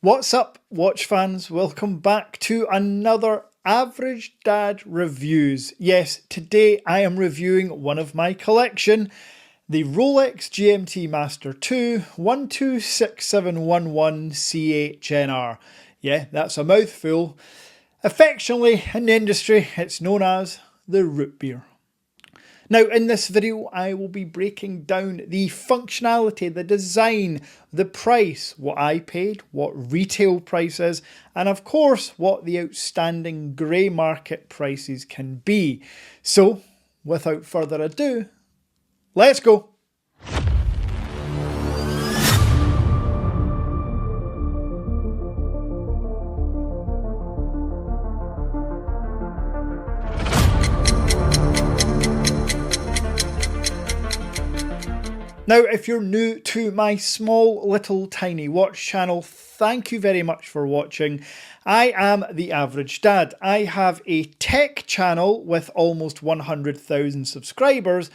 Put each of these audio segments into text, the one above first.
What's up, watch fans? Welcome back to another Average Dad Reviews. Yes, today I am reviewing one of my collection, the Rolex GMT Master II 126711 CHNR. Yeah, that's a mouthful. Affectionately in the industry, it's known as the Rootbeer. Now in this video I will be breaking down the functionality, the design, the price, what I paid, what retail price is, and of course what the outstanding grey market prices can be. So without further ado, let's go! Now, if you're new to my small little tiny watch channel, thank you very much for watching. I am the Average Dad. I have a tech channel with almost 100,000 subscribers,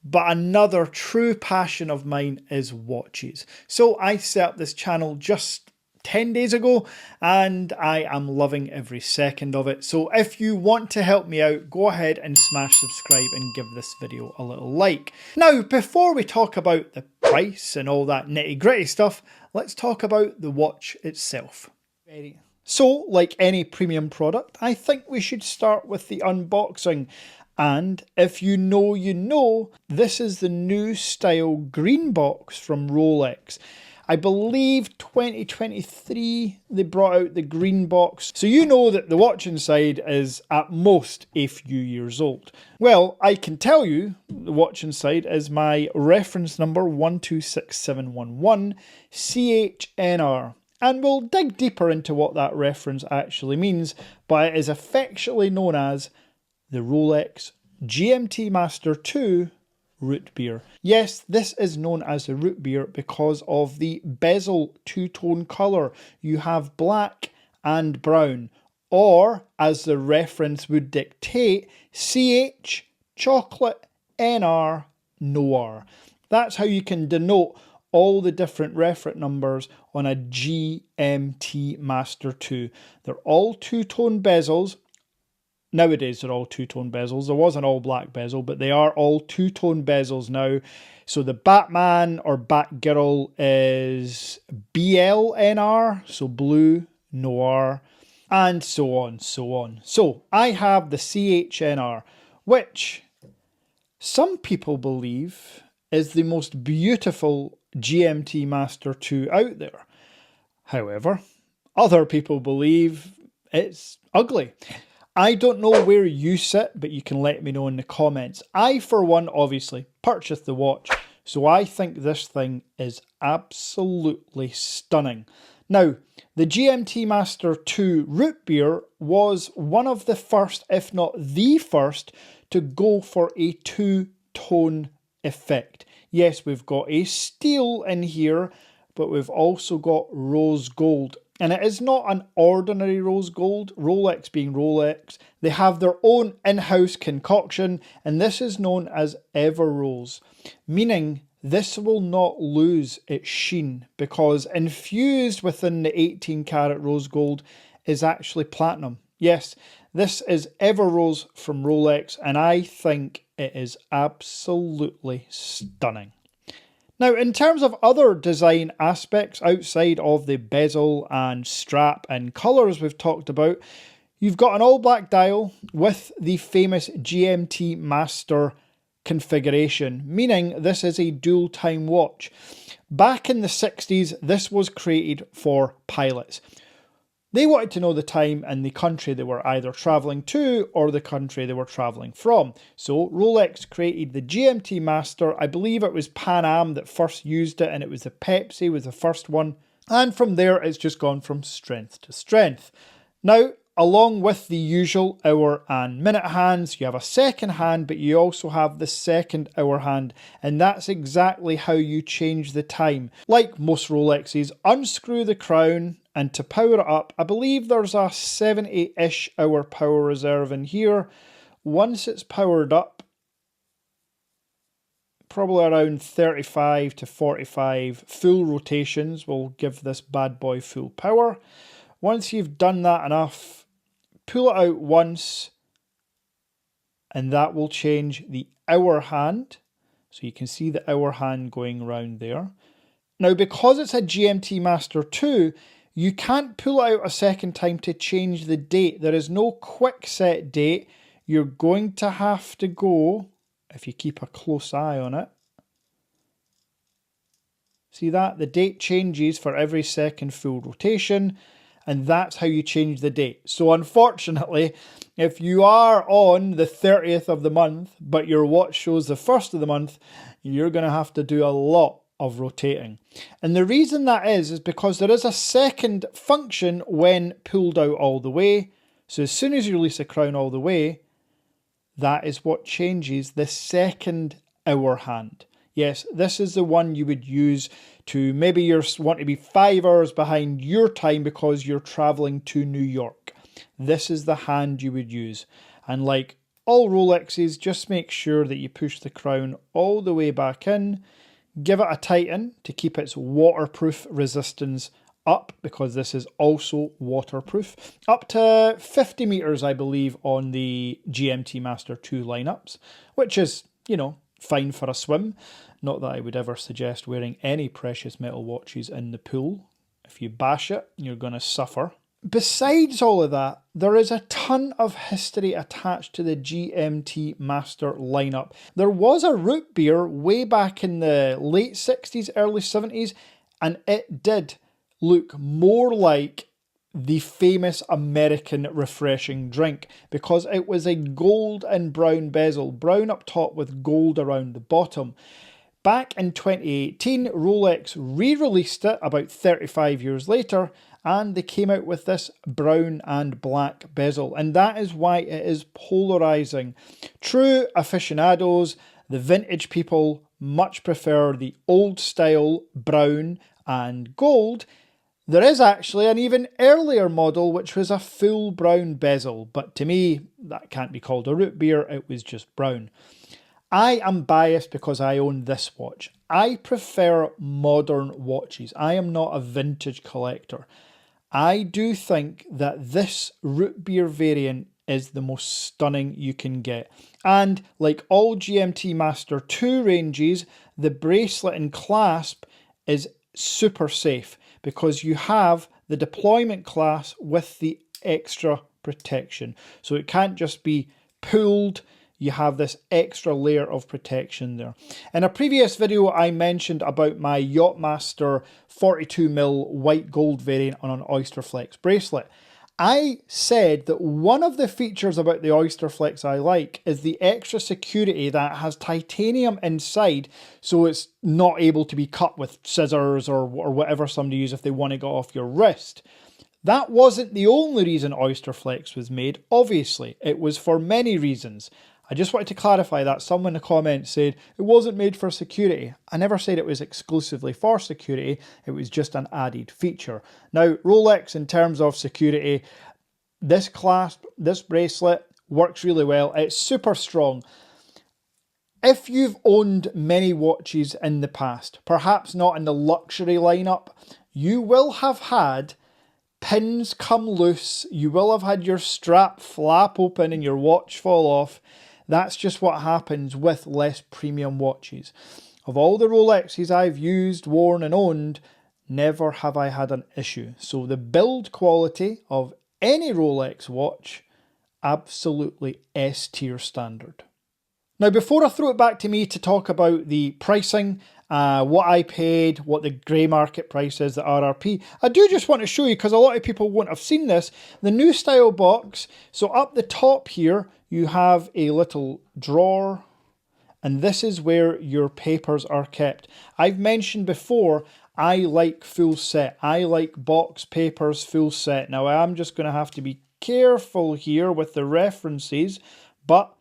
but another true passion of mine is watches. So I set up this channel just 10 days ago and I am loving every second of it. So if you want to help me out, go ahead and smash subscribe and give this video a little like. Now, before we talk about the price and all that nitty gritty stuff, let's talk about the watch itself. So, like any premium product, I think we should start with the unboxing. And if you know, you know, this is the new style green box from Rolex. I believe 2023 they brought out the green box, so you know that the watch inside is at most a few years old. Well, I can tell you the watch inside is my reference number 126711 CHNR. And we'll dig deeper into what that reference actually means, but it is affectionately known as the Rolex GMT Master II Rootbeer. Yes, this is known as the Rootbeer because of the bezel two-tone colour. You have black and brown, or as the reference would dictate, CH chocolate NR noir. That's how you can denote all the different reference numbers on a GMT Master II. They're all two-tone bezels. Nowadays they're all two-tone bezels. There was an all-black bezel, but they are all two-tone bezels now. So the Batman or Batgirl is BLNR, so blue, noir, and so on, so on. So I have the CHNR, which some people believe is the most beautiful GMT Master II out there. However, other people believe it's ugly. I don't know where you sit, but you can let me know in the comments. I, for one, obviously purchased the watch, so I think this thing is absolutely stunning. Now, the GMT Master II Rootbeer was one of the first, if not the first, to go for a two-tone effect. Yes, we've got a steel in here, but we've also got rose gold. And it is not an ordinary rose gold, Rolex being Rolex. They have their own in-house concoction, and this is known as Everose, meaning this will not lose its sheen because infused within the 18 karat rose gold is actually platinum. Yes, this is Everose from Rolex, and I think it is absolutely stunning. Now, in terms of other design aspects outside of the bezel and strap and colours we've talked about, you've got an all-black dial with the famous GMT Master configuration, meaning this is a dual-time watch. Back in the 60s, this was created for pilots. They wanted to know the time and the country they were either travelling to or the country they were travelling from. So Rolex created the GMT Master. I believe it was Pan Am that first used it, and it was the Pepsi was the first one. And from there, it's just gone from strength to strength. Now, along with the usual hour and minute hands, you have a second hand, but you also have the second hour hand, and that's exactly how you change the time. Like most Rolexes, unscrew the crown, and to power it up, I believe there's a 70-ish hour power reserve in here. Once it's powered up, probably around 35 to 45 full rotations will give this bad boy full power. Once you've done that enough, pull it out once, and that will change the hour hand. So you can see the hour hand going around there. Now, because it's a GMT Master II, you can't pull it out a second time to change the date. There is no quick set date. You're going to have to go, if you keep a close eye on it. See that? The date changes for every second full rotation, and that's how you change the date. So unfortunately, if you are on the 30th of the month, but your watch shows the 1st of the month, you're going to have to do a lot of rotating. And the reason that is because there is a second function when pulled out all the way. So as soon as you release the crown all the way, that is what changes the second hour hand. Yes, this is the one you would use to, maybe you want to be 5 hours behind your time because you're traveling to New York. This is the hand you would use. And like all Rolexes, just make sure that you push the crown all the way back in. Give it a tighten to keep its waterproof resistance up, because this is also waterproof. Up to 50 meters, I believe, on the GMT Master II lineups, which is, you know, fine for a swim. Not that I would ever suggest wearing any precious metal watches in the pool. If you bash it, you're going to suffer. Besides all of that, there is a ton of history attached to the GMT Master lineup. There was a Rootbeer way back in the late 60s, early 70s, and it did look more like the famous American refreshing drink because it was a gold and brown bezel, brown up top with gold around the bottom. Back in 2018, Rolex re-released it about 35 years later, and they came out with this brown and black bezel, and that is why it is polarizing. True aficionados, the vintage people, much prefer the old style brown and gold. There is actually an even earlier model which was a full brown bezel, but to me that can't be called a Rootbeer, it was just brown. I am biased because I own this watch. I prefer modern watches. I am not a vintage collector. I do think that this Rootbeer variant is the most stunning you can get. And like all GMT Master II ranges, the bracelet and clasp is super safe because you have the deployment clasp with the extra protection. So it can't just be pulled. You have this extra layer of protection there. In a previous video, I mentioned about my Yachtmaster 42mm white gold variant on an Oysterflex bracelet. I said that one of the features about the Oysterflex I like is the extra security that has titanium inside, so it's not able to be cut with scissors or whatever somebody uses if they want to get off your wrist. That wasn't the only reason Oysterflex was made, obviously. It was for many reasons. I just wanted to clarify that. Someone in the comments said it wasn't made for security. I never said it was exclusively for security. It was just an added feature. Now, Rolex, in terms of security, this clasp, this bracelet works really well. It's super strong. If you've owned many watches in the past, perhaps not in the luxury lineup, you will have had pins come loose. You will have had your strap flap open and your watch fall off. That's just what happens with less premium watches. Of all the Rolexes I've used, worn and owned, never have I had an issue. So the build quality of any Rolex watch, absolutely S-tier standard. Now before I throw it back to me to talk about the pricing, what I paid, what the grey market price is, the RRP, I do just want to show you, because a lot of people won't have seen this, the new style box. So up the top here, you have a little drawer, and this is where your papers are kept. I've mentioned before, I like full set. I like box papers full set. Now I am just going to have to be careful here with the references, but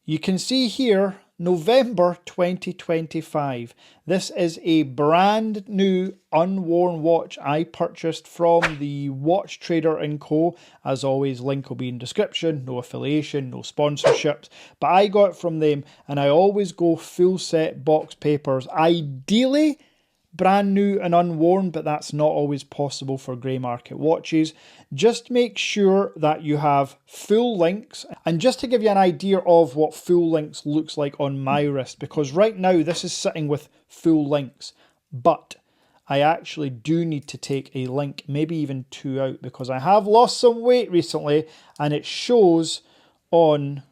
you can see here, November 2025. This is a brand new unworn watch I purchased from the Watch Trader & Co. As always, link will be in description. No affiliation, no sponsorships, but I got it from them, and I always go full set box papers. Ideally brand new and unworn, but that's not always possible for grey market watches. Just make sure that you have full links. And just to give you an idea of what full links looks like on my wrist, because right now this is sitting with full links, but I actually do need to take a link, maybe even two out, because I have lost some weight recently and it shows on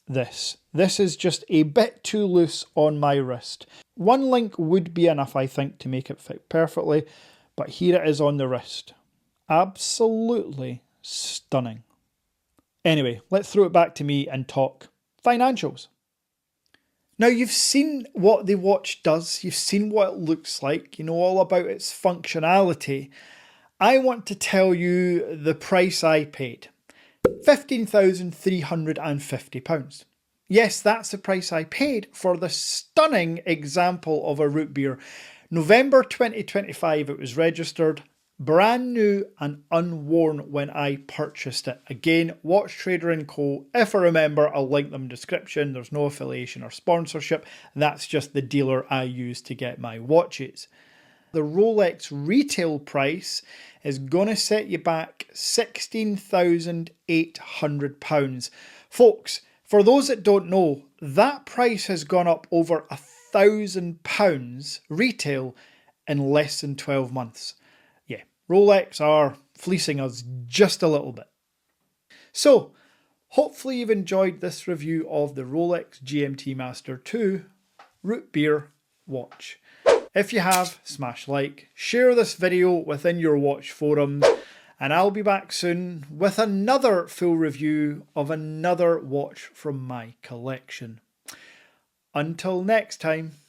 this. This is just a bit too loose on my wrist. One link would be enough, I think, to make it fit perfectly, but here it is on the wrist. Absolutely stunning. Anyway, let's throw it back to me and talk financials. Now, you've seen what the watch does, you've seen what it looks like, you know all about its functionality. I want to tell you the price I paid. £15,350. Yes, that's the price I paid for the stunning example of a Rootbeer. November 2025 it was registered, brand new and unworn when I purchased it. Again, Watch Trader & Co. If I remember, I'll link them in the description. There's no affiliation or sponsorship. That's just the dealer I use to get my watches. The Rolex retail price is going to set you back £16,800. Folks, for those that don't know, that price has gone up over £1,000 retail in less than 12 months. Yeah, Rolex are fleecing us just a little bit. So, hopefully you've enjoyed this review of the Rolex GMT Master II Rootbeer watch. If you have, smash like, share this video within your watch forums, and I'll be back soon with another full review of another watch from my collection. Until next time.